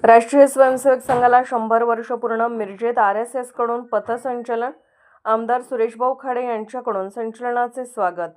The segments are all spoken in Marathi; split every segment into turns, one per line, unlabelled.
राष्ट्रीय स्वयंसेवक संघाला 100 वर्ष पूर्ण. मिरजेत RSS कडून पथसंचलन. आमदार सुरेशभाऊ खाडे यांच्याकडून संचलनाचे स्वागत.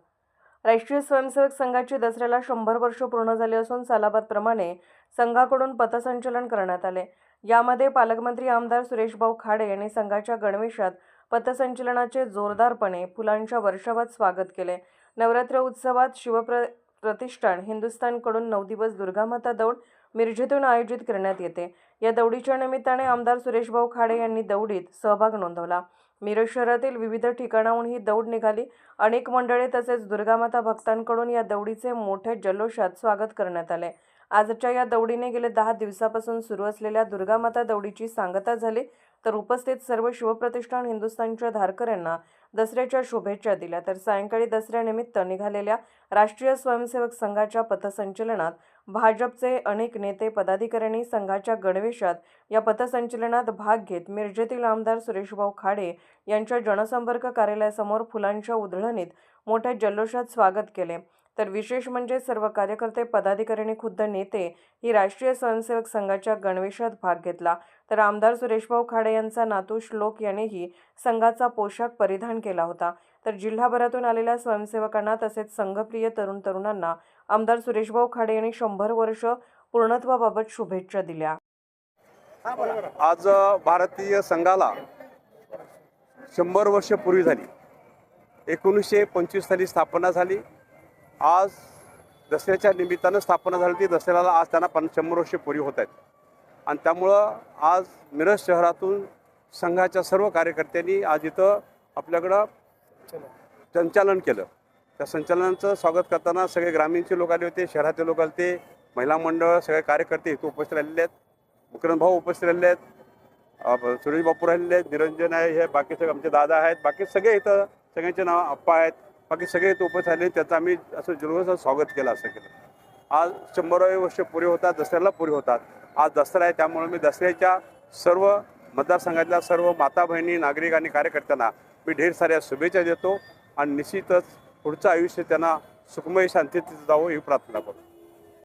राष्ट्रीय स्वयंसेवक संघाची दसऱ्याला 100 वर्ष पूर्ण झाली असून सालाबादप्रमाणे संघाकडून पथसंचलन करण्यात आले. यामध्ये पालकमंत्री आमदार सुरेशभाऊ खाडे यांनी संघाच्या गणवेशात पथसंचलनाचे जोरदारपणे फुलांच्या वर्षावात स्वागत केले. नवरात्र उत्सवात शिवप्रतिष्ठान हिंदुस्थानकडून 9 दिवस दुर्गामाता दौड मिरजेतून आयोजित करण्यात येते. या दौडीच्या निमित्ताने आमदार सुरेशभाऊ खाडे यांनी दौडीत सहभाग नोंदवला. मिरज शहरातील विविध ठिकाणाहून ही दौड निघाली. अनेक मंडळे तसेच दुर्गामाता भक्तांकडून या दौडीचे मोठ्या जल्लोषात स्वागत करण्यात आले. आजच्या या दौडीने गेले 10 दिवसापासून सुरू असलेल्या दुर्गामाता दौडीची सांगता झाली. तर उपस्थित सर्व शिवप्रतिष्ठान हिंदुस्थानच्या धारकऱ्यांना दसऱ्याच्या शुभेच्छा दिल्या. तर सायंकाळी दसऱ्यानिमित्त निघालेल्या राष्ट्रीय स्वयंसेवक संघाच्या पथसंचलनात भाजपचे अनेक नेते पदाधिकाऱ्यांनी संघाच्या गणवेशात या पथसंचलनात भाग घेत मिरजेतील आमदार सुरेशभाऊ खाडे यांच्या जनसंपर्क कार्यालयासमोर फुलांच्या उधळणीत मोठ्या जल्लोषात स्वागत केले. तर विशेष म्हणजे सर्व कार्यकर्ते पदाधिकाऱ्यांनी खुद्द नेते ही राष्ट्रीय स्वयंसेवक संघाच्या गणवेशात भाग घेतला. तर आमदार सुरेशभाऊ खाडे यांचा नातू श्लोक यानेही संघाचा पोशाख परिधान केला होता. तर जिल्हाभरातून आलेल्या स्वयंसेवकांना तसेच संघप्रिय तरुण तरुणांना आमदार सुरेशभाऊ खाडे यांनी 100 वर्ष पूर्णत्वाबाबत शुभेच्छा दिल्या.
आज भारतीय संघाला 100 वर्ष पूर्वी झाली. 1925 साली स्थापना झाली. आज दसऱ्याच्या निमित्तानं स्थापना झाली. ती दसऱ्याला आज त्यांना 100 वर्ष पूर्वी होत आहेत. आणि त्यामुळं आज मिरज शहरातून संघाच्या सर्व कार्यकर्त्यांनी आज इथं आपल्याकडं संचालन केलं. त्या संचालनाचं स्वागत करताना सगळे ग्रामीणचे लोक आले होते, शहरातले लोक आले होते, महिला मंडळ, सगळे कार्यकर्ते इथं उपस्थित राहिलेले आहेत. मुकरंद भाऊ उपस्थित राहिलेले आहेत, सुरेश बापू राहिलेले आहेत, निरंजन आहे, हे बाकी सगळे आमचे दादा आहेत, बाकी सगळे इथं सगळ्यांचे नाव अप्पा आहेत, बाकी सगळे इथं उपस्थित राहिले. त्याचं आम्ही असं जल्लोषात स्वागत केलं. असं केलं. आज 100 वर्ष पुरे होतात, दसऱ्याला पुरे होतात. आज दसरा आहे, त्यामुळे मी दसऱ्याच्या सर्व मतदारसंघातल्या सर्व माता बहिणी, नागरिक आणि कार्यकर्त्यांना मी ढेर साऱ्या शुभेच्छा देतो आणि निश्चितच पुढचं आयुष्य त्यांना सुखमय शांतीत जावं ही प्रार्थना करतो.